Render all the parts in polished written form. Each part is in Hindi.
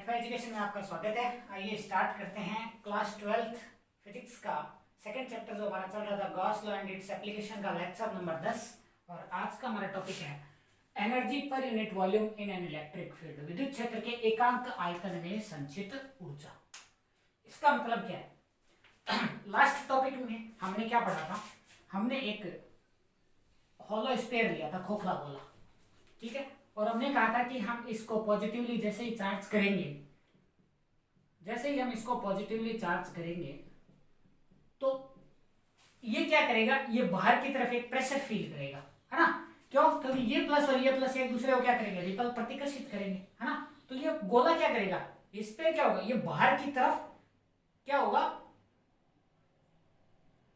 एफ एजुकेशन में आपका स्वागत है। आइए स्टार्ट करते हैं क्लास 12th फिजिक्स का सेकंड चैप्टर जो हमारा चल रहा था Gauss law and its application का लेक्चर नंबर 10। और आज का हमारा टॉपिक है energy per unit volume in an electric field, विद्युत क्षेत्र के एकांक आयतन में संचित ऊर्जा। इसका मतलब क्या है? लास्ट टॉपिक में हमने क्या पढ़ा था? हमने एक हॉलो स्फीयर लिया था, खोखला गोला, ठीक है, और हमने कहा था कि हम इसको पॉजिटिवली जैसे ही चार्ज करेंगे, जैसे ही हम इसको पॉजिटिवली चार्ज करेंगे तो ये क्या करेगा, ये बाहर की तरफ एक प्रेशर फील करेगा, है ना। क्यों? क्योंकि ये प्लस और ये प्लस एक दूसरे को क्या करेंगे, रिपल प्रतिकर्षित करेंगे, है ना। तो ये गोला क्या करेगा, इस पे क्या होगा, ये बाहर की तरफ क्या होगा,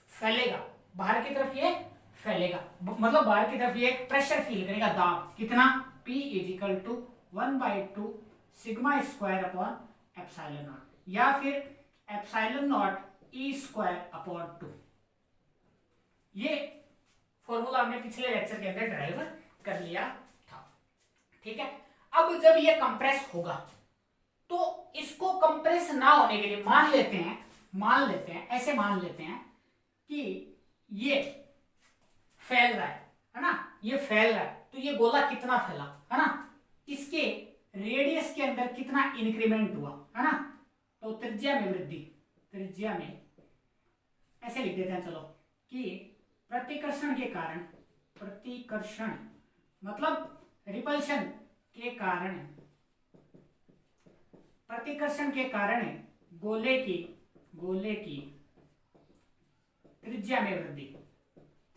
फैलेगा, बाहर की तरफ ये फैलेगा, मतलब बाहर की तरफ ये एक प्रेशर फील करेगा, दाब कितना, P is equal to 1/2 sigma square upon epsilon naught, या फिर epsilon naught E square upon 2। ये फॉर्मूला हमने पिछले लेक्चर के अंदर ड्राइव कर लिया था, ठीक है। अब जब ये कंप्रेस होगा तो इसको कंप्रेस ना होने के लिए मान लेते हैं, ऐसे मान लेते हैं कि ये फैल रहा है ना, ये फैल रहा है, तो ये गोला कितना फैला, है ना, इसके रेडियस के अंदर कितना इंक्रीमेंट हुआ, है ना। तो त्रिज्या में वृद्धि, त्रिज्या में ऐसे लिख देते हैं चलो कि प्रतिकर्षण के कारण, प्रतिकर्षण मतलब रिपल्शन के कारण, प्रतिकर्षण के कारण गोले की त्रिज्या में वृद्धि,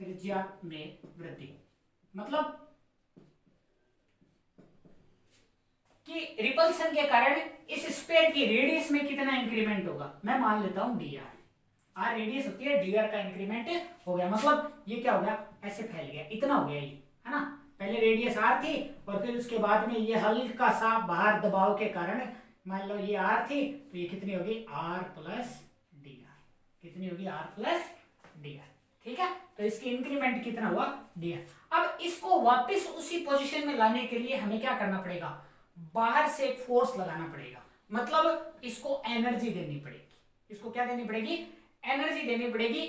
त्रिज्या में वृद्धि मतलब कि रिपल्शन के कारण इस स्फीयर की रेडियस में कितना इंक्रीमेंट होगा। मैं मान लेता हूं डी आर रेडियस होती है, डी आर का इंक्रीमेंट हो गया, मतलब ये क्या हो गया, ऐसे फैल गया, इतना हो गया ये, है ना। पहले रेडियस आर थी और फिर उसके बाद में ये हल्का सा बाहर दबाव के कारण, मान लो ये आर थी तो ये कितनी होगी, आर प्लस डी आर, कितनी होगी, आर प्लस डी आर, ठीक है। तो इसकी इंक्रीमेंट कितना हुआ, डी आर। अब इसको वापस उसी पोजीशन में लाने के लिए हमें क्या करना पड़ेगा, बाहर से एक फोर्स लगाना पड़ेगा, मतलब इसको एनर्जी देनी पड़ेगी, इसको क्या देनी पड़ेगी, एनर्जी देनी पड़ेगी।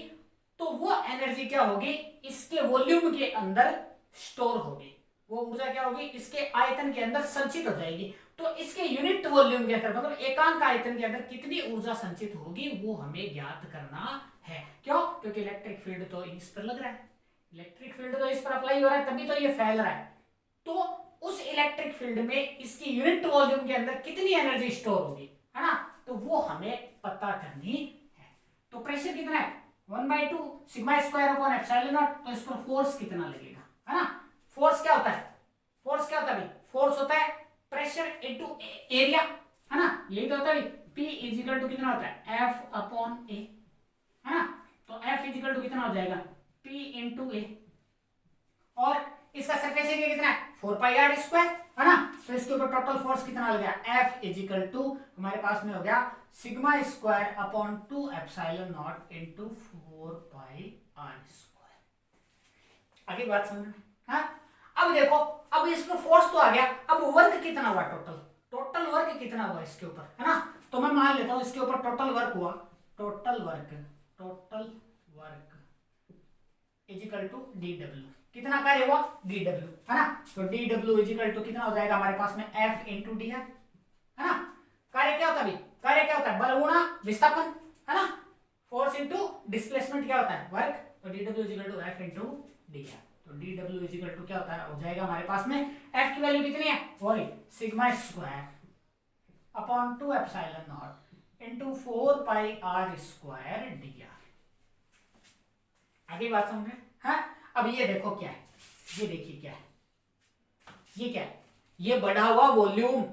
तो वो एनर्जी क्या होगी, इसके वॉल्यूम के अंदर स्टोर होगी, वो ऊर्जा क्या होगी, इसके आयतन के अंदर संचित हो जाएगी। तो इसके यूनिट वॉल्यूम के अंदर, मतलब एकांक आयतन के अंदर कितनी ऊर्जा संचित होगी वो हमें ज्ञात करना है। क्यों? क्योंकि इलेक्ट्रिक फील्ड तो इस पर लग रहा है, इलेक्ट्रिक फील्ड तो इस पर अप्लाई हो रहा है, तभी तो ये फैल रहा है। तो उस इलेक्ट्रिक फील्ड में इसकी यूनिट वॉल्यूम के अंदर कितनी एनर्जी स्टोर होगी, है ना, तो वो हमें पता करनी है। तो प्रेशर कितना है, 1/2 sigma square upon epsilon not, तो इस पर फोर्स कितना लगेगा, है ना। फोर्स क्या होता है, फोर्स क्या होता है भाई, फोर्स होता है प्रेशर इनटू एरिया, है ना, यही तो होता है। P इजिकल टू कितना होता है, F अपॉन A, है ना। तो F इजिकल टू कितना हो जाएगा, P इंटू A, और इसका सरफेस एरिया कितना है, 4πr स्क्वायर, है ना। तो इसके ऊपर टोटल फोर्स कितना लग गया, F इजिकल टू हमारे पास में हो गया sigma square upon 2 epsilon not into 4πr square. आगे बात समझ में, हाँ। अब देखो, अब इसमें फोर्स तो आ गया, अब वर्क कितना हुआ, टोटल वर्क कितना हुआ इसके ऊपर, है ना। तो मैं मान लेता हूं इसके ऊपर टोटल वर्क हुआ, total work is equal to dw, कितना कार्य हुआ, dw, है ना। तो dw इजिकल टू कितना हो जाएगा हमारे पास में, F इंटू डी आर, है ना। कार्य क्या होता है, कार्य क्या होता है, बल गुणा विस्थापन, है ना। फोर्स इंटू डिस्प्लेसमेंट क्या होता है, वर्क। तो dw is equal to F into D R, तो dw इजिकल टू क्या होता है, हो जाएगा हमारे पास में F की वैल्यू कितनी है, वही sigma square upon 2 epsilon not into 4πr square D are. आगे बात समझ में, हाँ। अब ये देखो क्या है, ये देखिए क्या है, ये क्या है, ये बढ़ा हुआ वॉल्यूम,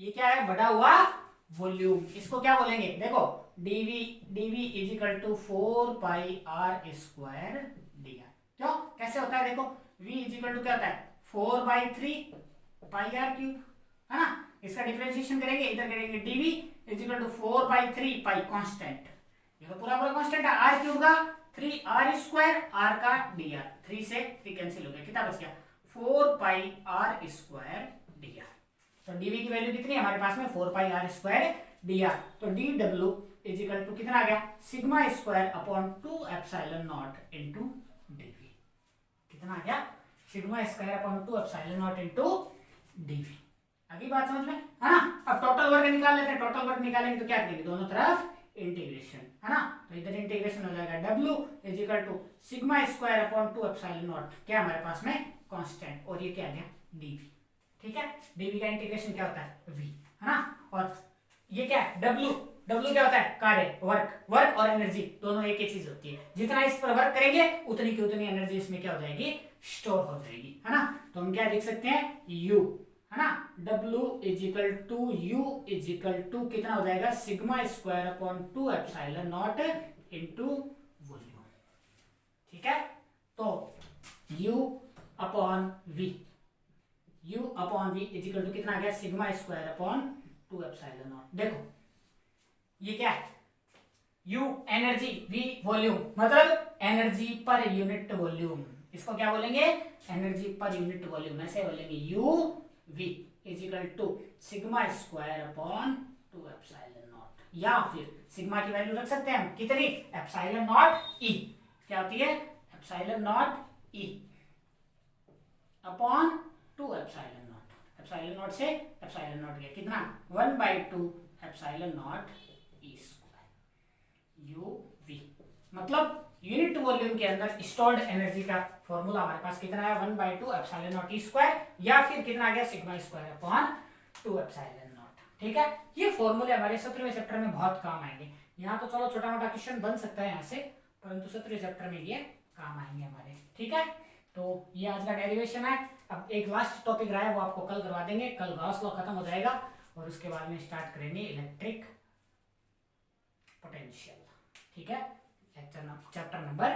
ये क्या है, बढ़ा हुआ वॉल्यूम, इसको क्या बोलेंगे, देखो dv is equal to 4πr square D R. क्यों, कैसे होता है, देखो v इजिकल टू क्या होता है, 4/3 πr क्यूब, है ना। इसका डिफरेंशिएशन करेंगे, इधर करेंगे dv is equal to 4/3 pi constant, ये तो पूरा कांस्टेंट है, r क्यूब का 3r स्क्वायर, r का dr, 3 से 3 कैंसिल हो गया, कितना बच गया, 4πr स्क्वायर dr। तो डीवी की वैल्यू कितनी है हमारे पास में 4πr² dr। तो dw इज इक्वल टू कितना आ गया sigma square upon 2 epsilon naught into dv। कितना आ गया sigma square upon 2 epsilon naught into dv। अगली बात समझ में है ना। अब टोटल वर्क निकाल लेते हैं। टोटल वर्क निकालेंगे तो क्या करेंगे दोनों तरफ इंटीग्रेशन है ना। तो इधर इंटीग्रेशन हो जाएगा w is equal to sigma square upon 2 epsilon naught क्या हमारे पास में कांस्टेंट और ये क्या गया dv। ठीक है dv का इंटीग्रेशन क्या होता है v है ना। और ये क्या है w क्या होता है कार्य वर्क और एनर्जी दोनों एक ही चीज होती है। जितना इस पर वर्क करेंगे उतनी की उतनी एनर्जी इसमें क्या हो जाएगी स्टोर हो जाएगी है ना। तो हम क्या लिख सकते हैं u है ना। W is equal to U is equal to कितना हो जाएगा sigma square upon 2 epsilon naught into volume. ठीक है तो U अपॉन V इज इक्वल टू कितना आ गया sigma square upon 2 epsilon naught. देखो ये क्या है U एनर्जी V वॉल्यूम मतलब एनर्जी पर यूनिट वॉल्यूम। इसको क्या बोलेंगे एनर्जी पर यूनिट वॉल्यूम। ऐसे बोलेंगे U V is equal to sigma square upon 2 epsilon naught या फिर सिग्मा की वैल्यू रख सकते हैं हम कितनी एप्सिलॉन नॉट E। क्या होती है epsilon naught E upon 2 epsilon not. Epsilon not से एप्सिलॉन नॉट गया कितना 1/2 epsilon naught E square UV मतलब यूनिट वॉल्यूम के अंदर स्टोर्ड एनर्जी का फॉर्मूला हमारे पास कितना है 1/2 एप्सिलॉन नॉट E स्क्वायर या फिर कितना आ गया sigma square upon 2 epsilon not. ठीक है ये फॉर्मूले हमारे 17वें चैप्टर में बहुत काम आएंगे। यहाँ तो चलो छोटा मोटा क्वेश्चन बन सकता है यहाँ से परंतु 17वें चैप्टर में ये काम आएंगे हमारे। ठीक है तो ये आज का डेरिवेशन है। अब एक लास्ट टॉपिक रहा है वो आपको कल करवा देंगे। कल गॉस लॉ खत्म हो जाएगा और उसके बाद में स्टार्ट करेंगे इलेक्ट्रिक पोटेंशियल। ठीक है चैप्टर नंबर